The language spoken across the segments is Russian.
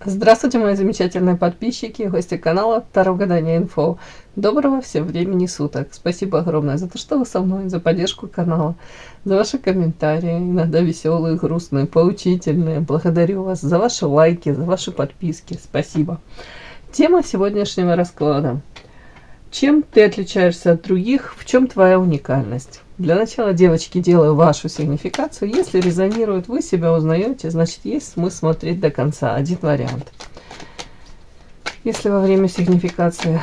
Здравствуйте, мои замечательные подписчики и гости канала Таро Гадание Инфо. Доброго всем времени суток. Спасибо огромное за то, что вы со мной, за поддержку канала, за ваши комментарии, иногда веселые, грустные, поучительные. Благодарю вас за ваши лайки, за ваши подписки. Спасибо. Тема сегодняшнего расклада. Чем ты отличаешься от других? В чем твоя уникальность? Для начала, девочки, делаю вашу сигнификацию. Если резонирует, вы себя узнаете, значит, есть смысл смотреть до конца. Один вариант. Если во время сигнификации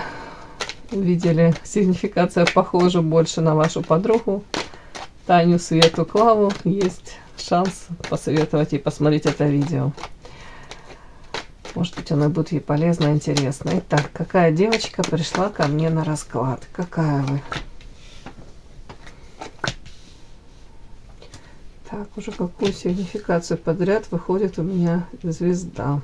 увидели, сигнификация похожа больше на вашу подругу, Таню, Свету, Клаву, есть шанс посоветовать ей посмотреть это видео. Может быть, оно будет ей полезно и интересно. Итак, какая девочка пришла ко мне на расклад? Какая вы? Так, уже какую сигнификацию подряд выходит у меня звезда.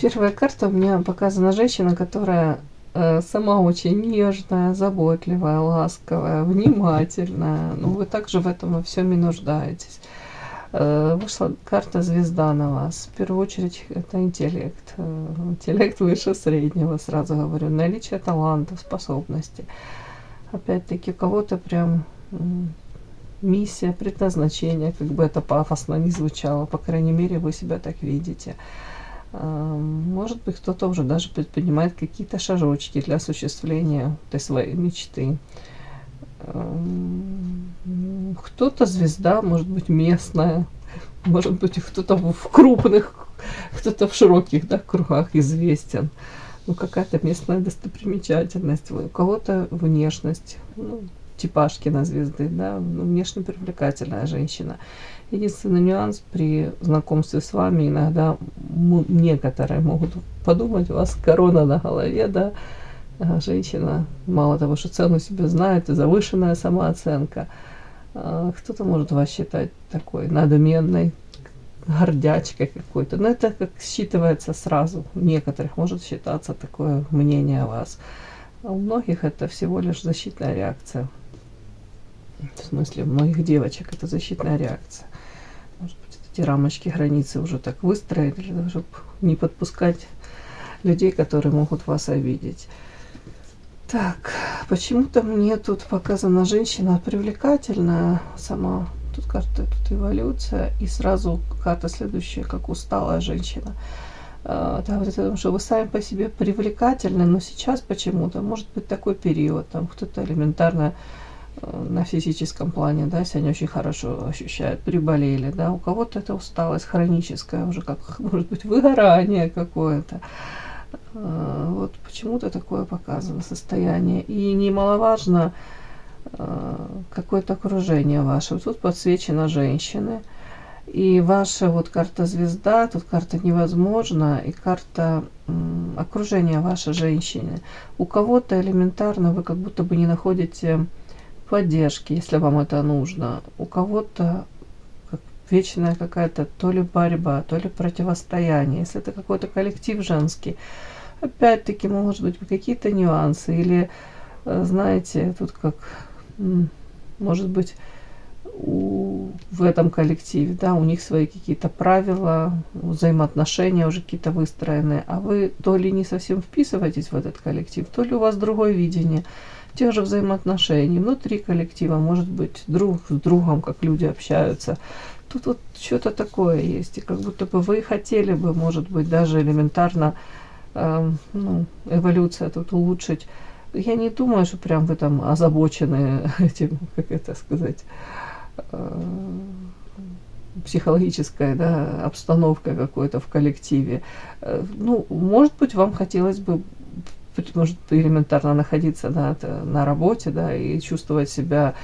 Первая карта у меня показана женщина, которая сама очень нежная, заботливая, ласковая, внимательная. Ну, вы также в этом во всем и нуждаетесь. Вышла карта звезда на вас. В первую очередь это интеллект. Интеллект выше среднего, сразу говорю. Наличие талантов, способностей. Опять-таки, у кого-то прям миссия, предназначение, как бы это пафосно не звучало. По крайней мере, вы себя так видите. Может быть, кто-то уже даже предпринимает какие-то шажочки для осуществления этой своей мечты. Кто-то звезда, может быть, местная, может быть, кто-то в крупных, кто-то в широких, да, кругах известен. Ну, какая-то местная достопримечательность. У кого-то внешность, ну, типаж кинозвезды, да, ну, внешне привлекательная женщина. Единственный нюанс при знакомстве с вами, иногда некоторые могут подумать, у вас корона на голове, да, женщина, мало того, что цену себе знает, и завышенная самооценка. Кто-то может вас считать такой надменной, гордячкой какой-то. Но это как считывается сразу. У некоторых может считаться такое мнение о вас. А у многих это всего лишь защитная реакция. В смысле, у многих девочек это защитная реакция. Может быть, эти рамочки, границы уже так выстроили, чтобы не подпускать людей, которые могут вас обидеть. Так, почему-то мне тут показана женщина привлекательная сама. Тут карта, тут эволюция. И сразу карта следующая, как усталая женщина. Да, говорит о том, что вы сами по себе привлекательны, но сейчас почему-то может быть такой период, там кто-то элементарно на физическом плане, да, себя не очень хорошо ощущает, приболели, да, у кого-то это усталость хроническая, уже как, может быть, выгорание какое-то. Вот почему-то такое показано состояние. И немаловажно какое-то окружение ваше. Вот тут подсвечена женщины. И ваша вот карта звезда, тут карта невозможно, и карта окружения вашей женщины. У кого-то элементарно вы как будто бы не находите поддержки, если вам это нужно. У кого-то вечная какая-то то ли борьба, то ли противостояние. Если это какой-то коллектив женский, опять-таки, может быть, какие-то нюансы. Или, знаете, тут как, может быть, в этом коллективе, да, у них свои какие-то правила, взаимоотношения уже какие-то выстроены, а вы то ли не совсем вписываетесь в этот коллектив, то ли у вас другое видение тех же взаимоотношений внутри коллектива, может быть, друг с другом, как люди общаются. Тут вот что-то такое есть, и как будто бы вы хотели бы, может быть, даже элементарно ну, эволюция тут улучшить. Я не думаю, что прям вы там озабочены этим, как это сказать, психологическая, да, обстановка какой-то в коллективе. Ну, может быть, вам хотелось бы, может, элементарно находиться, да, на работе, да, и чувствовать себя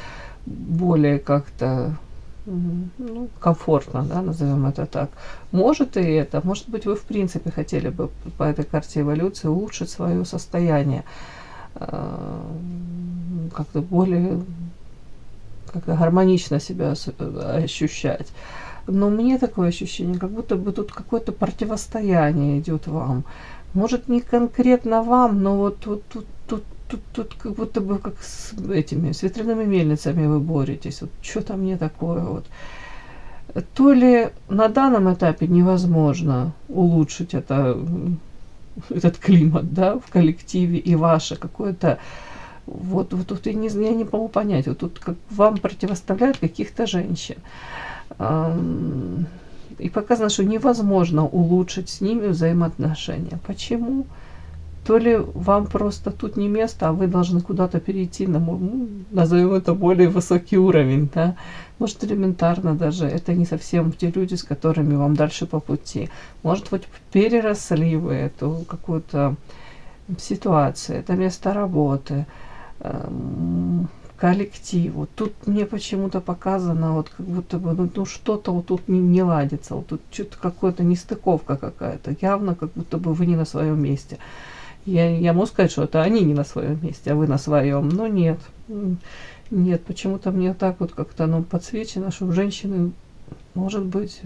более как-то, ну, комфортно, да, назовем это так. Может и это. Может быть, вы в принципе хотели бы по этой карте эволюции улучшить свое состояние, как-то более как-то гармонично себя ощущать. Но мне такое ощущение, как будто бы тут какое-то противостояние идет вам. Может, не конкретно вам, но вот тут как будто бы как с этими с ветряными мельницами вы боретесь. Вот что-то мне такое вот. То ли на данном этапе невозможно улучшить этот климат, да, в коллективе и ваше какое-то, вот тут я не могу понять, вот тут как вам противоставляют каких-то женщин. И показано, что невозможно улучшить с ними взаимоотношения. Почему? То ли вам просто тут не место, а вы должны куда-то перейти на, назовем это, более высокий уровень, да? Может, элементарно даже, это не совсем те люди, с которыми вам дальше по пути. Может быть, переросли вы эту какую-то ситуацию, это место работы, коллективу. Тут мне почему-то показано, вот как будто бы, ну что-то вот тут не ладится, вот тут что-то какое-то нестыковка какая-то, явно как будто бы вы не на своем месте. Я могу сказать, что это они не на своем месте, а вы на своем, но нет. Нет, почему-то мне так вот как-то подсвечено, что у женщины может быть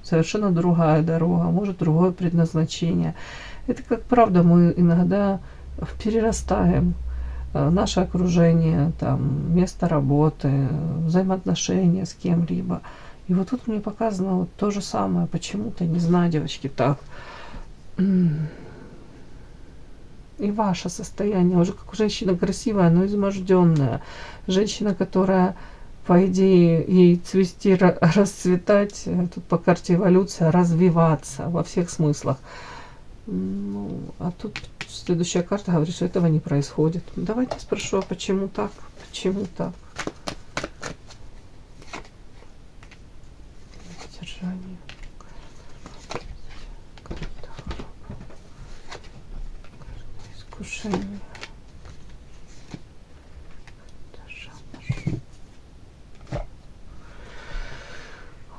совершенно другая дорога, может другое предназначение. Это как правда мы иногда перерастаем наше окружение, там, место работы, взаимоотношения с кем-либо. И вот тут мне показано вот то же самое. Почему-то, не знаю, девочки, так. И ваше состояние уже как женщина красивая, но изможденная. Женщина, которая, по идее, ей цвести, расцветать, тут по карте эволюция, развиваться во всех смыслах. Ну, а тут следующая карта говорит, что этого не происходит. Давайте спрошу, а почему так? Почему так? Содержание. Искушение.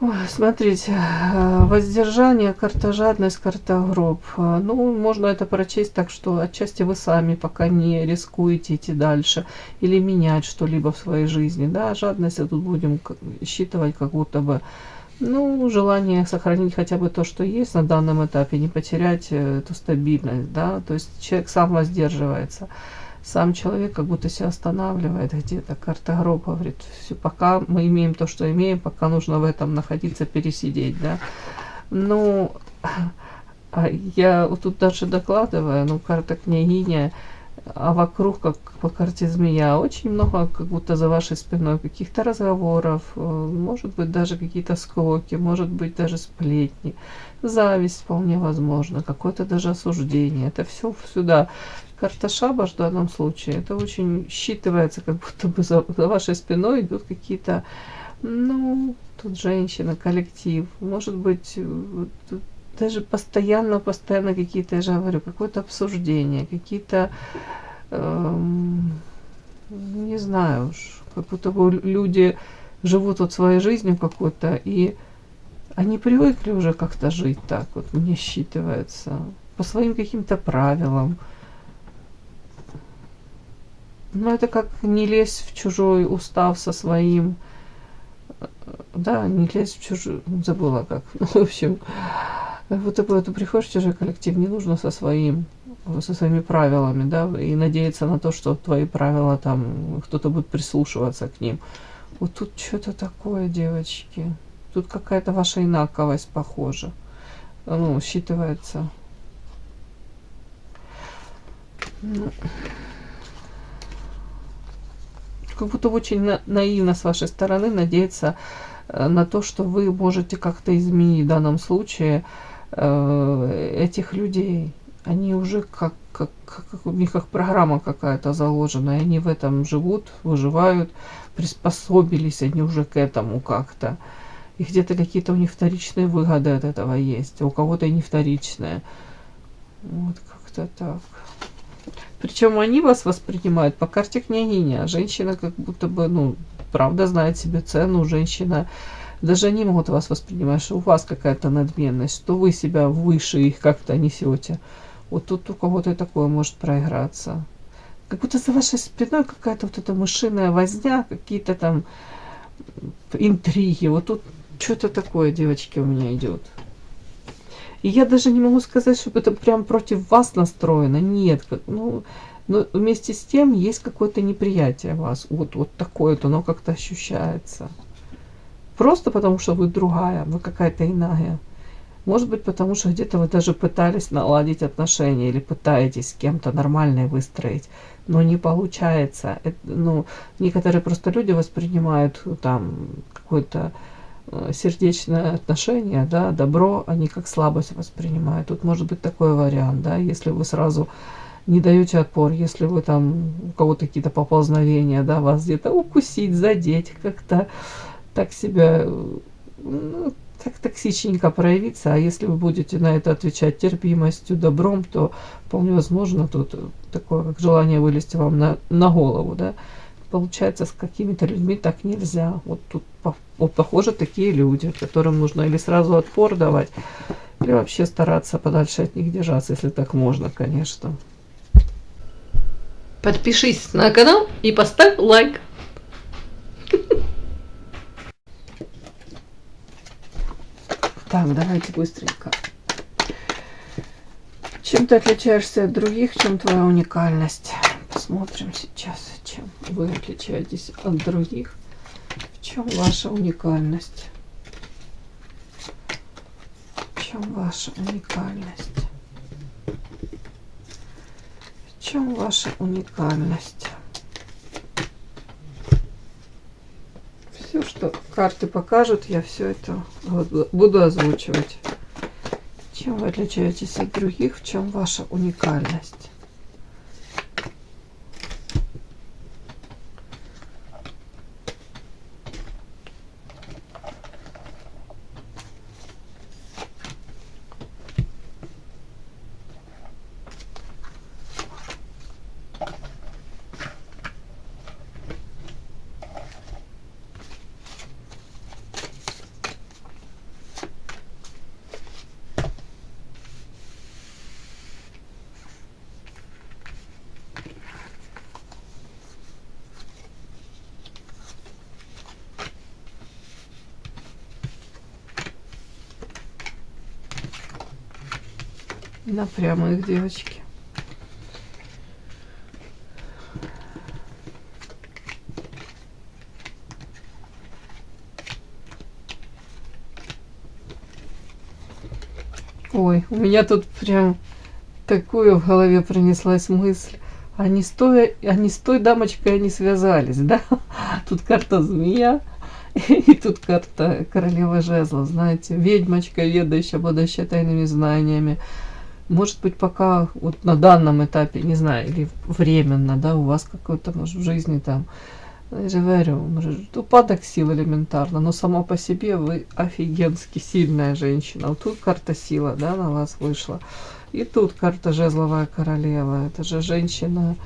Ой, смотрите, воздержание, карта жадность, карта гроб. Ну, можно это прочесть так, что отчасти вы сами пока не рискуете идти дальше или менять что-либо в своей жизни. Да, жадность тут будем считывать как будто бы, ну, желание сохранить хотя бы то, что есть на данном этапе, не потерять эту стабильность, да, то есть человек сам воздерживается. Сам человек как будто себя останавливает где-то. Карта гроб говорит, все, пока мы имеем то, что имеем, пока нужно в этом находиться, пересидеть, да. Ну, я вот тут дальше докладываю, ну, карта княгиня, а вокруг, как по карте змея, очень много как будто за вашей спиной каких-то разговоров, может быть, даже какие-то склоки, может быть, даже сплетни, зависть вполне возможно, какое-то даже осуждение. Это все сюда. Карта шабаш в данном случае, это очень считывается, как будто бы за вашей спиной идут какие-то, ну, тут женщина, коллектив, может быть, даже постоянно какие-то, я же говорю, какое-то обсуждение, какие-то, не знаю уж, как будто бы люди живут вот своей жизнью какой-то, и они привыкли уже как-то жить так, вот мне считывается, по своим каким-то правилам. Но это как не лезть в чужой устав со своим, да, не лезть в чужой, забыла как, ну, в общем, вот ты приходишь в чужой коллектив, не нужно со своими правилами, да, и надеяться на то, что твои правила там, кто-то будет прислушиваться к ним. Вот тут что-то такое, девочки, тут какая-то ваша инаковость похожа, ну, считывается. Ну, как будто очень наивно с вашей стороны надеяться на то, что вы можете как-то изменить в данном случае этих людей. Они уже как у них как программа какая-то заложена, и они в этом живут, выживают, приспособились они уже к этому как-то. И где-то какие-то у них вторичные выгоды от этого есть, а у кого-то и не вторичные. Вот как-то так. Причем они вас воспринимают по карте княгиня. Женщина как будто бы, ну, правда знает себе цену. Женщина, даже они могут вас воспринимать, что у вас какая-то надменность, что вы себя выше их как-то несете. Вот тут у кого-то и такое может проиграться. Как будто за вашей спиной какая-то вот эта мышиная возня, какие-то там интриги. Вот тут что-то такое, девочки, у меня идет. И я даже не могу сказать, чтобы это прям против вас настроено. Нет, ну, но вместе с тем есть какое-то неприятие вас. Вот такое-то, оно как-то ощущается. Просто потому, что вы другая, вы какая-то иная. Может быть, потому что где-то вы даже пытались наладить отношения или пытаетесь с кем-то нормальные выстроить, но не получается. Ну, некоторые просто люди воспринимают там какое-то сердечное отношение, да, добро, они как слабость воспринимают. Тут может быть такой вариант, да, если вы сразу не даете отпор, если вы там, у кого-то какие-то поползновения, да, вас где-то укусить, задеть, как-то так себя, ну, так токсичненько проявиться, а если вы будете на это отвечать терпимостью, добром, то вполне возможно тут такое, как желание вылезти вам на голову, да. Получается, с какими-то людьми так нельзя. Вот тут вот похоже такие люди, которым нужно или сразу отпор давать, или вообще стараться подальше от них держаться, если так можно, конечно. Подпишись на канал и поставь лайк. Так, давайте быстренько. Чем ты отличаешься от других, в чем твоя уникальность? Посмотрим сейчас, чем вы отличаетесь от других, в чем ваша уникальность. В чем ваша уникальность? В чем ваша уникальность? Все, что карты покажут, я все это буду озвучивать. Чем вы отличаетесь от других? В чем ваша уникальность? На прямых, девочки. Ой, у меня тут прям такую в голове пронеслась мысль. Они с той дамочкой они связались, да? Тут карта змея, и тут карта королева жезлов, знаете, ведьмочка, ведающая, обладающая тайными знаниями. Может быть, пока вот на данном этапе, не знаю, или временно, да, у вас какой-то, может, в жизни там, я же говорю, может, упадок сил элементарно, но само по себе вы офигенски сильная женщина. Вот тут карта сила, да, на вас вышла. И тут карта жезловая королева. Это же женщина,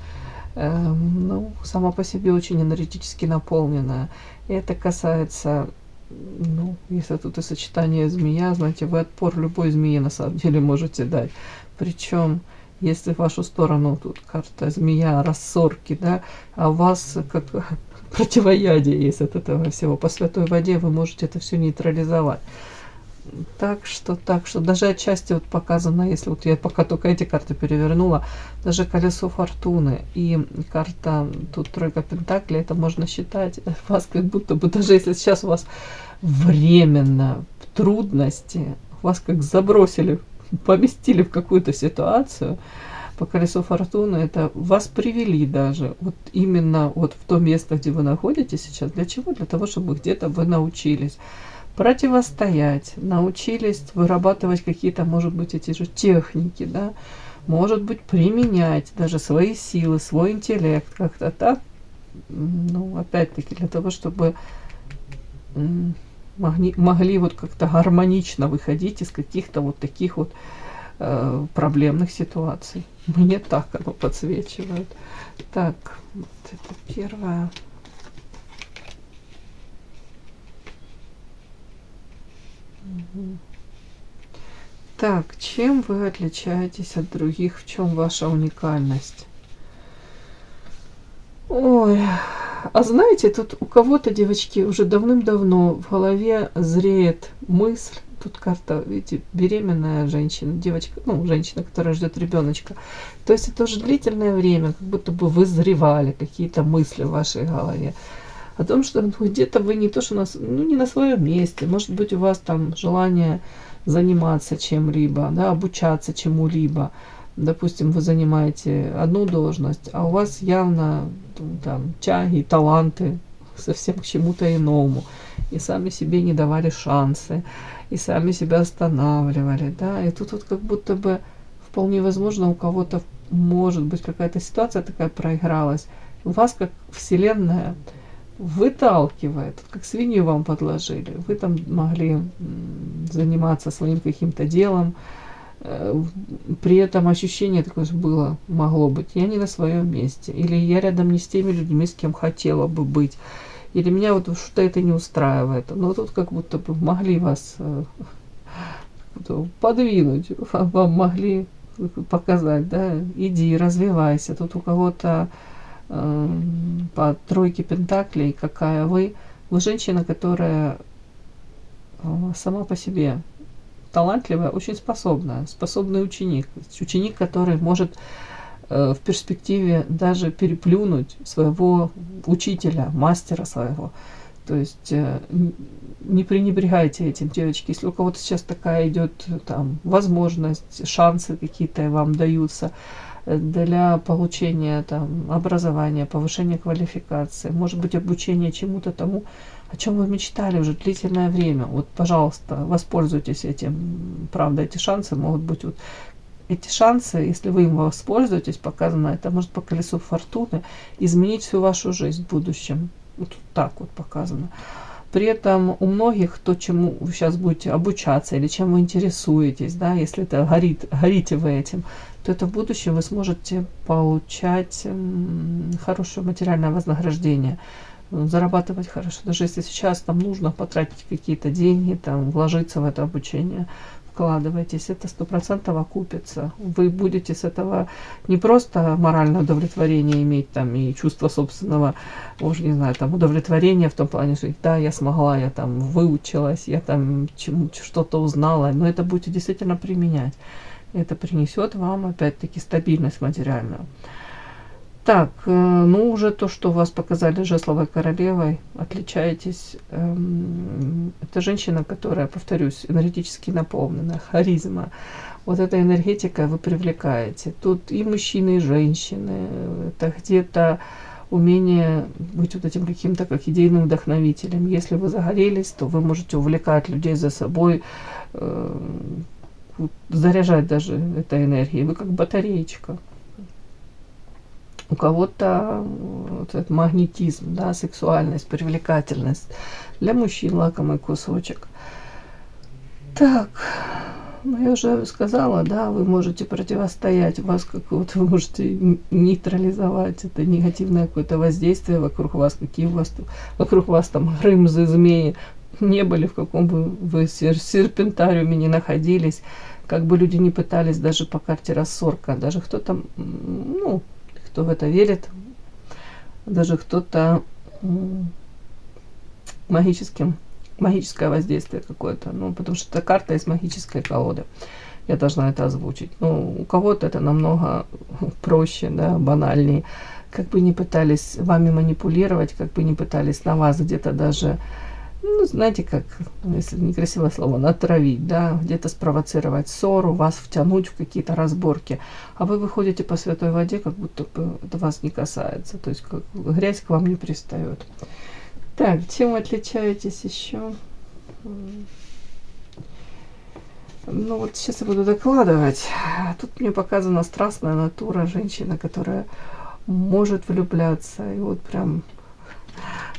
ну, сама по себе очень энергетически наполненная. И это касается, ну, если тут и сочетание змея, знаете, вы отпор любой змеи на самом деле можете дать. Причем, если в вашу сторону тут карта змея, рассорки, да, а у вас как противоядие есть от этого всего. По святой воде вы можете это все нейтрализовать. Так что даже отчасти вот показано, если вот я пока только эти карты перевернула, даже колесо фортуны и карта тут тройка пентаклей, это можно считать вас как будто бы, даже если сейчас у вас временно трудности, вас как забросили, поместили в какую-то ситуацию, по колесу фортуны, это вас привели даже вот именно вот в то место, где вы находитесь сейчас. Для чего? Для того, чтобы где-то вы научились противостоять, научились вырабатывать какие-то, может быть, эти же техники, да, может быть, применять даже свои силы, свой интеллект, как-то так, ну, опять-таки, для того, чтобы могли вот как-то гармонично выходить из каких-то вот таких вот проблемных ситуаций. Мне так оно подсвечивает. Так, вот это первое. Так, чем вы отличаетесь от других? В чем ваша уникальность? Ой, А знаете, тут у кого-то, девочки, уже давным-давно в голове зреет мысль. Тут карта, видите, беременная женщина, девочка, ну, женщина, которая ждет ребеночка. То есть это уже длительное время, как будто бы вызревали какие-то мысли в вашей голове. О том, что ну, где-то вы не то, что не на своем месте. Может быть, у вас там желание заниматься чем-либо, да, обучаться чему-либо. Допустим, вы занимаете одну должность, а у вас явно там тяги, таланты совсем к чему-то иному. И сами себе не давали шансы, и сами себя останавливали, да. И тут вот как будто бы вполне возможно у кого-то может быть какая-то ситуация такая проигралась. Вас как Вселенная выталкивает, как свинью вам подложили. Вы там могли заниматься своим каким-то делом, при этом ощущение такое было, могло быть, я не на своем месте, или я рядом не с теми людьми, с кем хотела бы быть, или меня вот что-то это не устраивает. Но тут как будто бы могли вас подвинуть, вам могли показать, да, иди, развивайся. Тут у кого-то по тройке пентаклей, какая вы женщина, которая сама по себе талантливая, очень способный ученик. Ученик, который может в перспективе даже переплюнуть своего учителя, мастера своего. То есть не пренебрегайте этим, девочки. Если у кого-то сейчас такая идет там возможность, шансы какие-то вам даются для получения там образования, повышения квалификации, может быть, обучение чему-то тому, о чем вы мечтали уже длительное время. Вот, пожалуйста, воспользуйтесь этим. Правда, эти шансы могут быть вот эти шансы, если вы им воспользуетесь, показано, это может по колесу фортуны изменить всю вашу жизнь в будущем. Вот так вот показано. При этом у многих то, чему вы сейчас будете обучаться или чем вы интересуетесь, да, если это горите вы этим, то это в будущем вы сможете получать хорошее материальное вознаграждение, зарабатывать хорошо. Даже если сейчас там нужно потратить какие-то деньги, там, вложиться в это обучение, вкладывайтесь, это 100% окупится. Вы будете с этого не просто моральное удовлетворение иметь там и чувство собственного, уже не знаю, там удовлетворения в том плане, что да, я смогла, я там выучилась, я там что-то узнала, но это будете действительно применять. Это принесет вам опять-таки стабильность материальную. Так, ну уже то, что вас показали жезловой королевой, отличаетесь. Это женщина, которая, повторюсь, энергетически наполнена, харизма. Вот эта энергетика вы привлекаете. Тут и мужчины, и женщины. Это где-то умение быть вот этим каким-то как идейным вдохновителем. Если вы загорелись, то вы можете увлекать людей за собой, заряжать даже этой энергией. Вы как батареечка. У кого-то вот этот магнетизм, да, сексуальность, привлекательность. Для мужчин лакомый кусочек. Так, ну я уже сказала, да, вы можете противостоять, у вас как вот вы можете нейтрализовать это негативное какое-то воздействие вокруг вас, какие у вас вокруг вас там рымзы, змеи не были, в каком бы вы серпентариуме не находились, как бы люди не пытались даже по карте рассорка, даже кто-то, ну, кто в это верит, даже кто-то магическое воздействие какое-то, ну, потому что это карта из магической колоды, я должна это озвучить. Ну, у кого-то это намного проще, да, банальнее, как бы не пытались вами манипулировать, как бы не пытались на вас где-то даже, ну, знаете, как, если некрасивое слово, натравить, да, где-то спровоцировать ссору, вас втянуть в какие-то разборки, а вы выходите по святой воде, как будто бы это вас не касается, то есть как грязь к вам не пристает. Так, чем вы отличаетесь еще? Ну вот сейчас я буду докладывать. Тут мне показана страстная натура, женщина, которая может влюбляться, и вот прям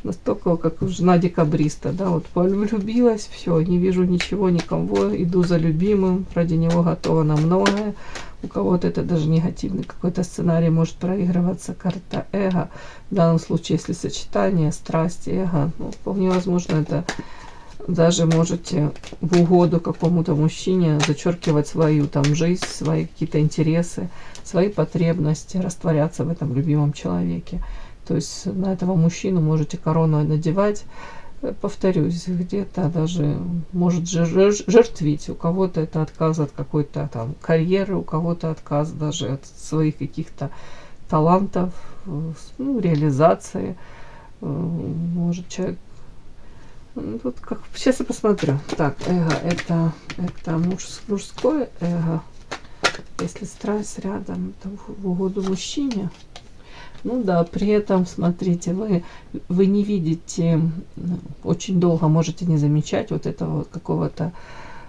настолько, как жена декабриста, да, вот влюбилась, все, не вижу ничего, никого, иду за любимым, ради него готова на многое. У кого-то это даже негативный какой-то сценарий может проигрываться, карта эго. В данном случае, если сочетание страсти, эго, ну, вполне возможно, это даже можете в угоду какому-то мужчине зачеркивать свою там жизнь, свои какие-то интересы, свои потребности, растворяться в этом любимом человеке. То есть на этого мужчину можете корону надевать, повторюсь, где-то даже может жертвить. У кого-то это отказ от какой-то там карьеры, у кого-то отказ даже от своих каких-то талантов, ну, реализации. Может человек... Тут как... Сейчас я посмотрю. Так, эго это мужское эго. Если страсть рядом, то в угоду мужчине. Ну да, при этом, смотрите, вы не видите, очень долго можете не замечать вот этого вот какого-то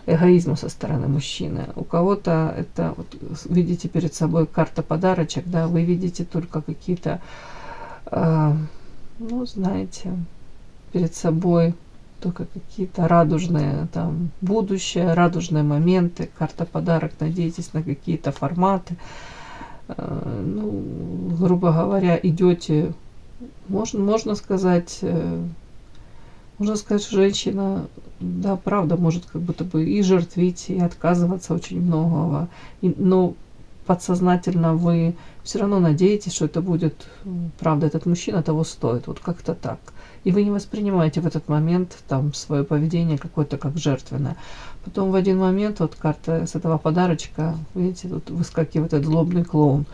эгоизма со стороны мужчины. У кого-то это, вот, видите перед собой карта подарочек, да, вы видите только какие-то, ну, знаете, перед собой только какие-то радужные там будущее, радужные моменты, карта подарок, надейтесь на какие-то форматы. Ну, грубо говоря, идете, можно сказать, что женщина, да, правда, может как будто бы и жертвить, и отказываться очень многого, но подсознательно вы все равно надеетесь, что это будет, правда, этот мужчина того стоит, вот как-то так. И вы не воспринимаете в этот момент там свое поведение какое-то как жертвенное. Потом в один момент, вот карта с этого подарочка, видите, тут выскакивает этот злобный клоун.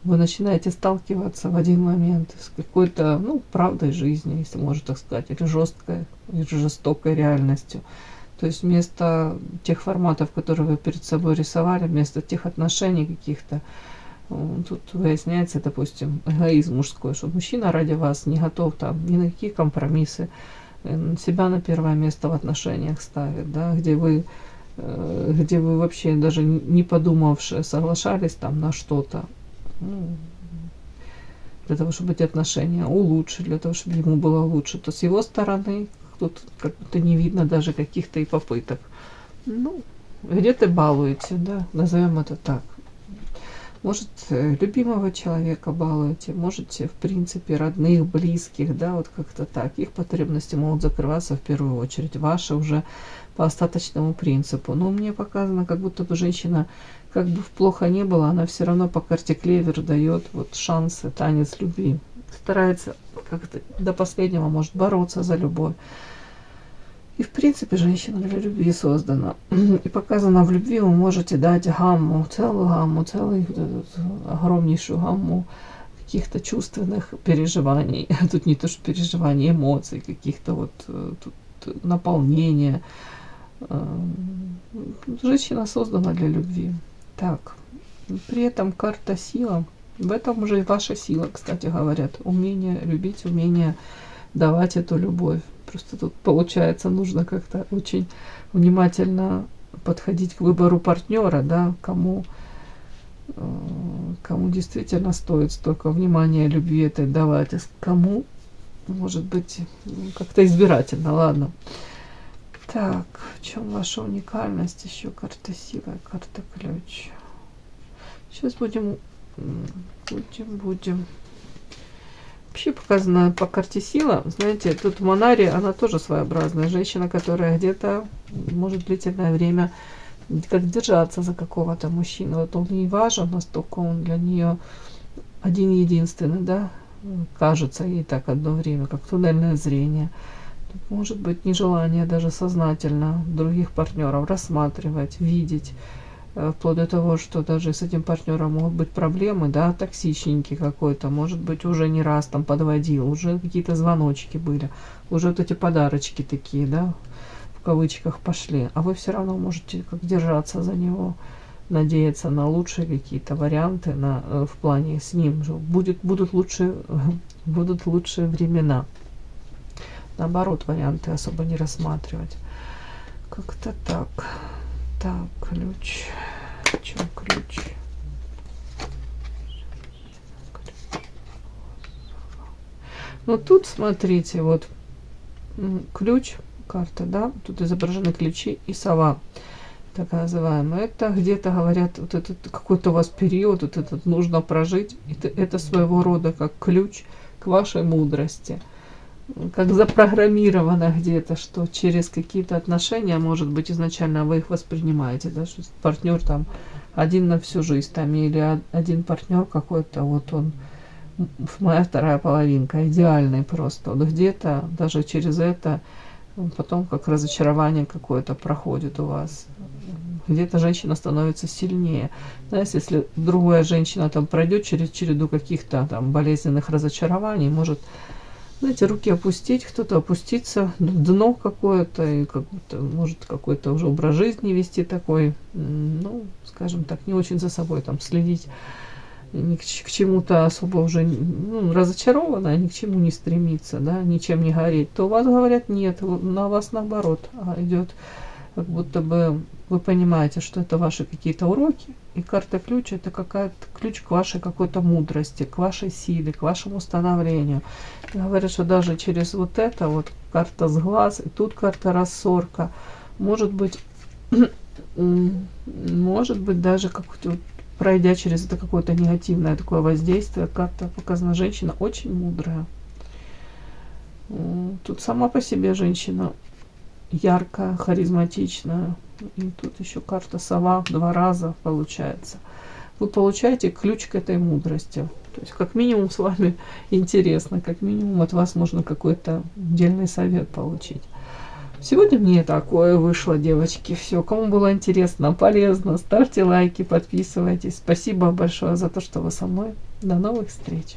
Вы начинаете сталкиваться в один момент с какой-то, ну, правдой жизни, если можно так сказать, или жесткой, или жестокой реальностью. То есть вместо тех форматов, которые вы перед собой рисовали, вместо тех отношений каких-то, тут выясняется, допустим, эгоизм мужской, что мужчина ради вас не готов там ни на какие компромиссы, себя на первое место в отношениях ставит, да, где вы вообще даже не подумавши соглашались там на что-то, ну, для того, чтобы эти отношения улучшить, для того, чтобы ему было лучше, то с его стороны тут как будто не видно даже каких-то и попыток. Ну, где-то балуете, да, назовем это так. Может, любимого человека балуете, можете, в принципе, родных, близких, да, вот как-то так. Их потребности могут закрываться в первую очередь, ваши уже по остаточному принципу. Но мне показано, как будто бы женщина, как бы плохо не было, она все равно по карте клевер дает вот шансы, танец любви. Старается как-то до последнего, может, бороться за любовь. И в принципе женщина для любви создана. И показано, в любви вы можете дать гамму, целую огромнейшую гамму каких-то чувственных переживаний. Тут не то что переживаний, эмоций, каких-то вот тут наполнения. Женщина создана для любви. Так, при этом карта сила. В этом уже и ваша сила, кстати, говорят. Умение любить, умение давать эту любовь. Просто тут получается нужно как-то очень внимательно подходить к выбору партнера, да, кому действительно стоит столько внимания, любви этой давать, а кому, может быть, как-то избирательно, ладно. Так, в чем ваша уникальность? Еще карта сила, карта ключ. Сейчас будем. Вообще показано по карте сила, знаете, тут Монари, она тоже своеобразная женщина, которая где-то может длительное время как держаться за какого-то мужчину. Вот он ей важен, настолько он для нее один-единственный, да, кажется ей так одно время, как туннельное зрение. Тут может быть нежелание даже сознательно других партнеров рассматривать, видеть, вплоть до того, что даже с этим партнером могут быть проблемы, да, токсичненький какой-то, может быть, уже не раз там подводил, уже какие-то звоночки были, уже вот эти подарочки такие, да, в кавычках пошли, а вы все равно можете как держаться за него, надеяться на лучшие какие-то варианты, в плане с ним, будут лучшие времена. Наоборот, варианты особо не рассматривать. Как-то так. Так, ключ. В чем ключ? Ну тут, смотрите, вот ключ, карта, да, тут изображены ключи и сова, так называемая. Это где-то говорят, вот этот какой-то у вас период, вот этот нужно прожить. Это своего рода как ключ к вашей мудрости. Как запрограммировано где-то, что через какие-то отношения, может быть, изначально вы их воспринимаете, да, что партнер там один на всю жизнь, там, или один партнер какой-то, вот он моя вторая половинка, идеальный просто. Вот где-то даже через это потом как разочарование какое-то проходит у вас. Где-то женщина становится сильнее. Знаете, если другая женщина там пройдет через череду каких-то там болезненных разочарований, может, знаете, руки опустить, кто-то опуститься в дно какое-то, и как будто, может, какой-то уже образ жизни вести такой, ну, скажем так, не очень за собой там следить, ни к чему-то особо уже, ну, разочарованная, ни к чему не стремится, да, ничем не гореть, то у вас говорят нет, на вас наоборот идет, как будто бы вы понимаете, что это ваши какие-то уроки, и карта ключ это какая-то ключ к вашей какой-то мудрости, к вашей силе, к вашему становлению. И говорят, что даже через вот это вот карта с глаз, и тут карта рассорка, может быть, может быть даже как-то пройдя через это какое-то негативное такое воздействие, карта показана, женщина очень мудрая. Тут сама по себе женщина яркая, харизматичная. И тут еще карта сова 2 раза получается. Вы получаете ключ к этой мудрости. То есть как минимум с вами интересно, как минимум от вас можно какой-то отдельный совет получить. Сегодня мне такое вышло, девочки. Все, кому было интересно, полезно, ставьте лайки, подписывайтесь. Спасибо большое за то, что вы со мной. До новых встреч.